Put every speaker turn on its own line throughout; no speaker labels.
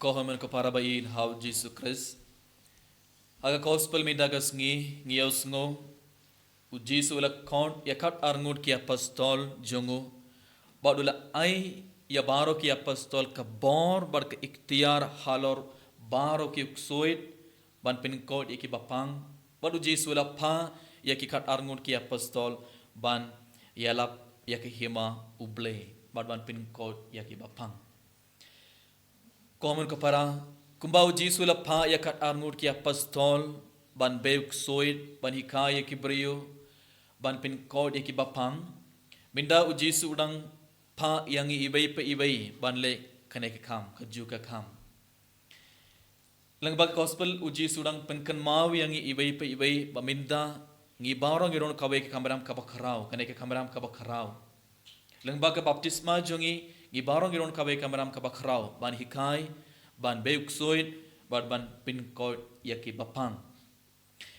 Kohaman ko para bayin how Jesus Christ. Aga gospel mi dagas ngiyaus ngo. U Jesus la count yakat arngut ki apostol jongo. Badula ai ya baro ki apostol ka bor bar ka ikhtiar halor baro ki uksoit ban pin kod iki bapang. Badu Jesus la pa ya ki kat arngut ki apostol ban yalap ya ki hima uble. Bad ban pin kod ya ki bapang. Komen kepada kumbau Jesus la pa ya kat arngut ki apostol ban beuk soit ban hikaya ki brio ban pin kod ki bapang minda u Jesus udang pa yang ibai pe ibai ban le kane ke kam kaju ka kam lang bag gospel u Jesus udang pen kan mau yang ibai pe ibai ba minda ngi barang ngi ron kawe ke kameram ka bakrau kane ke kameram ka bakrau lang bag baptisma jongi ngi barang ngi ron kawe kameram ka bakrau ban hikai ban beuk soit ban pin kod yaki bapang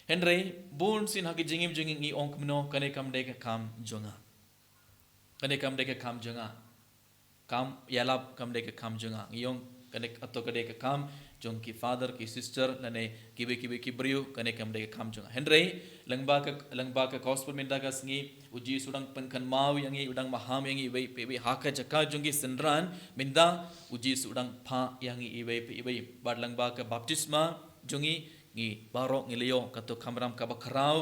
Henry bun sin hagi jingim jinging i ong mno kane kam de kam jonga kane kam de kam jonga kam yalap kam de kam jonga iong kane atto kade kam jong ki father ki sister lane kibe ki brio kane kam de kam jonga Henry langba ka gospel minda ka sngi uji sudang pen kan mau yang i udang maham yang i wei pe haka jaka jongi senran minda uji sudang pha yang i wei pe bad langba ka baptisma jongi ngi barok ngi leo kato kamram ka bakrau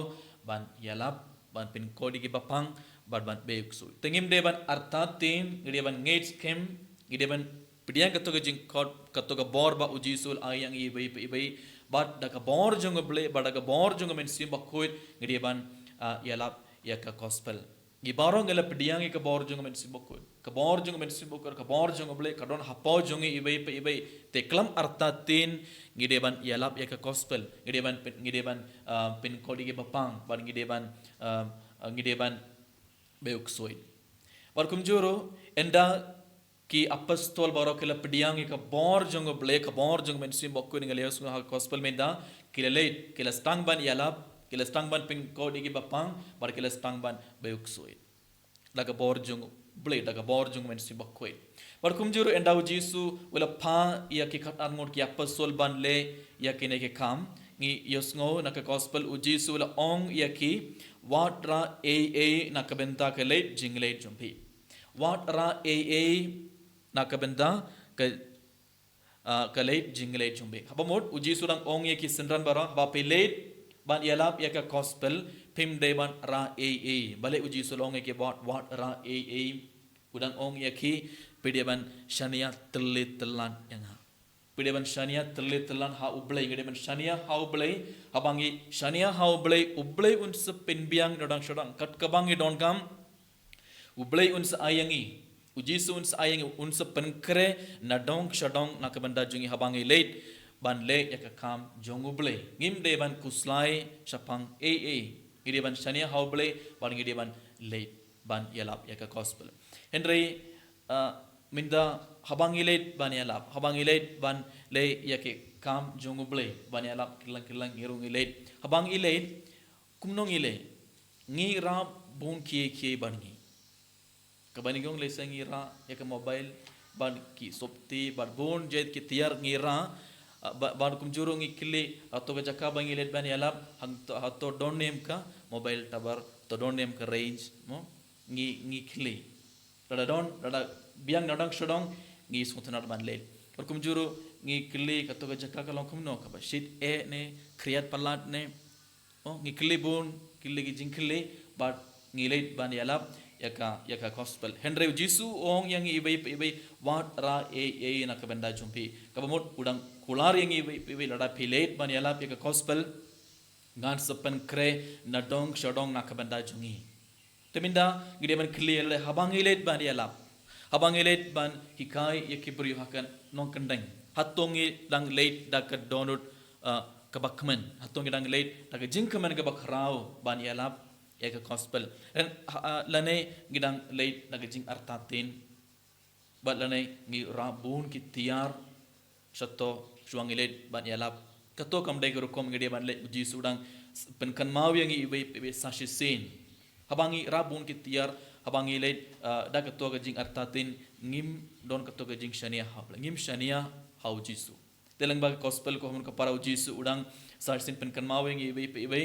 ban yalap ban pin kodi ki bapang ban beuk su tengim de ban artatin ngi ban ngates kem ngi ban pidian kato ga jing kato ga bor ba uji sul ayang i bei bat da ka bor jong ble ba da ka bor jong men sim ba khoit ngi ban yalap ya ka gospel ngi barok ngi la pidian ngi ka bor jong men sim ba khoit ka bor jong men sim ba ka bor jong ble ka don hapo jong i bei teklam artatin ngi ban yalap ya ka gospel ngi ban pin kodi ge bapang ban ngi ban beuk soid war kumjuro enda ki apostol baro kala pediang ka bor jong ble ka bor jong men sim bokku ngi leos ha gospel menda kila stang ban yalap kila stang ban pin kodi ge bapang bar kila stang ban beuk soid daga bor jong ble daga bor jong men sim bokku war kumjuro enda jisu wala pa ya ki khat arngot ki apostol ban le ya ki ne ke kam ngi yosngo na ka gospel u jisu la ong ya ki wat ra a na ka benta ka le jingle jumpi wat ra a na ka benta ka le jingle jumpi habamot u jisu lang ong ya ki senran bara ba pe le ban yalap ya ka gospel pim de ban ra a bale u jisu long ya ki wat ra a udang ong ya ki pideban shania telan yang ha pideban shania telan ha ublai pideban shania ha ublai habangi shania ha ublai uns penbiang dodang shodang kat kabangi don kam ublai uns ayangi ujisu uns ayangi uns penkre nadong shodong nakabanda jungi habangi late ban le yakakam jong ublai ngim deban kuslai shapang ngideban shania ha ublai ban ngideban late ban yalap yakak gospel Henry minda habang ilet ban yalap habang ilet ban le yake kam jonguble ban yalap kilang ngirung ilet habang ilet kumnong ile ngira bon kie ban ngi kabanigong le sangira yake mobile ban ki sopti ban bon jet ki tiar ngira ban kumjurung ikli atau jaka bang ilet ban yalap atau don name ka mobile tabar to don name ka range mo ngi kli rada biang nadang shodong ngi sutanar ban lel or kumjuru ngi kli kato ga jaka kalong kumno ka ba shit ne kriyat palat ne ngi kli bun kli gi jinkli but ngi late ban yalap yaka gospel Henry Jisu ong yang ibai wat ra a na ka benda jumpi ka bamot udang kular yang ibai lada pilet ban yalap yaka gospel ngan sepen kre nadong shodong na ka benda jungi teminda gide ban kli le habang ilet ban yalap habang ilet ban hikai yakibri hakan non kendeng hatongi dang late dak donut kabakmen hatongi dang late dak jingkamen kabakrau ban yalap eka gospel dan lane gidang late dak jing artatin bat lane ngi rabun ki tiar sato suang ilet ban yalap kato kam dai rukom gide ban le uji sudang penkan mau yang ibe sashisin habangi rabun ki tiar habangi late da kato ga jing artatin ngim don kato ga jing shania habla ngim shania hau Jisu telang ba gospel ko hamun ka para Jisu udang sarsin pen kan maweng ibe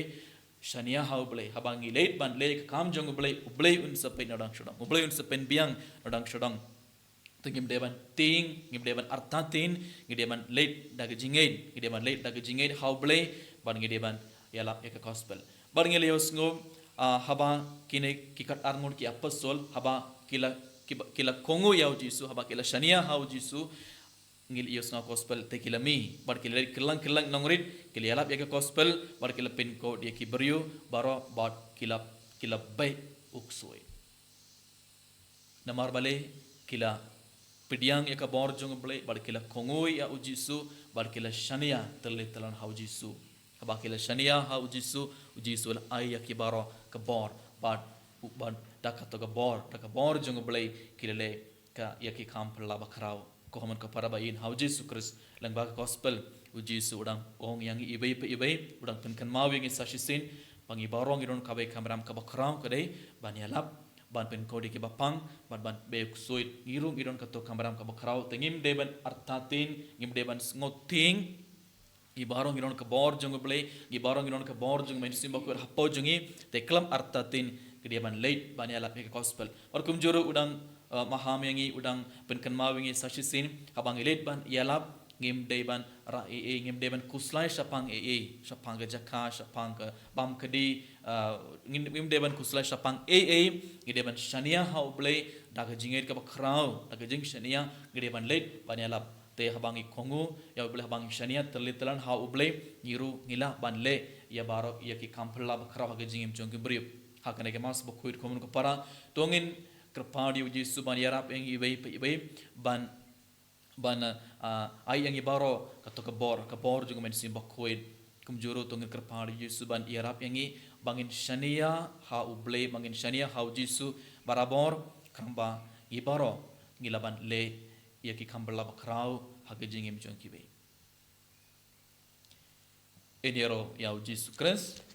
shania hau blai habangi late ban le kam jong blai un sa pen nadang shodang blai un sa pen biang nadang shodang tu ngim deban ting ngim deban artatin ngim deban late dag jingain ngim deban late dag jingain hau blai ban ngim deban yalap ya gospel bar ngelios ngom haba kine kikat arngon ki apostol haba kila kongo yau Jisu haba kila shania hau Jisu ngil ios nga gospel te kila mi bar kila kilang nongrit kila yalap ya gospel bar kila pin ko dia ki beriu baro bat kila bay uksoi namar bale kila pidiang ya ka bor jong bale bar kila kongoi ya Jisu bar kila shania telan hau Jisu haba kila shania hau Jisu la ay ya ki baro ka bor bat dakato ka bor jong bale kila le ka ya ki kam pala bakrau ko haman ka para bain hau Jisu Christ lang ba gospel Jisu udang ong yang ibai udang pen kan mawing isasisin pangi barong iron ka bay kamram ka bakrau ka dei ban yalap ban pen ko di ki bapang ban be soit ngirung iron ka to kamram ka bakrau tengim deban artatin ngim deban ngoting ibarong iron ka bor jong blai ibarong iron ka bor jong men simba ko hapo jongi te klam artatin kedeban late ban yalap ka gospel or kum juru udang mahamangi udang penkan mawingi sasisin habang ilet ban yalap ngim deban ra ngim deban kuslai sapang sapang jaka sapang bam kedi ngim deban kuslai sapang ngim deban shania hau blai daga jinget ka bakrau daga jing shania ngideban let ban yalap te habangi kongu ya blai habangi shania terlitelan hau blai ngiru ngila ban le ya baro ya ki kampla bakrau daga jingim jong briu hakane ke mas bokuit komun ko para tongin kerpadi Jisu ban yarap yang ibai ban ay yang ibaro kato kabor juga men simba kuid kumjuru tong kerpadi Jisu ban yarap yang i bangin shania ha uble bangin shania ha Jisu barabor kamba ibaro ngilaban le yaki kambala bakrau hagejingim jongkibe enero ya Jisu Christ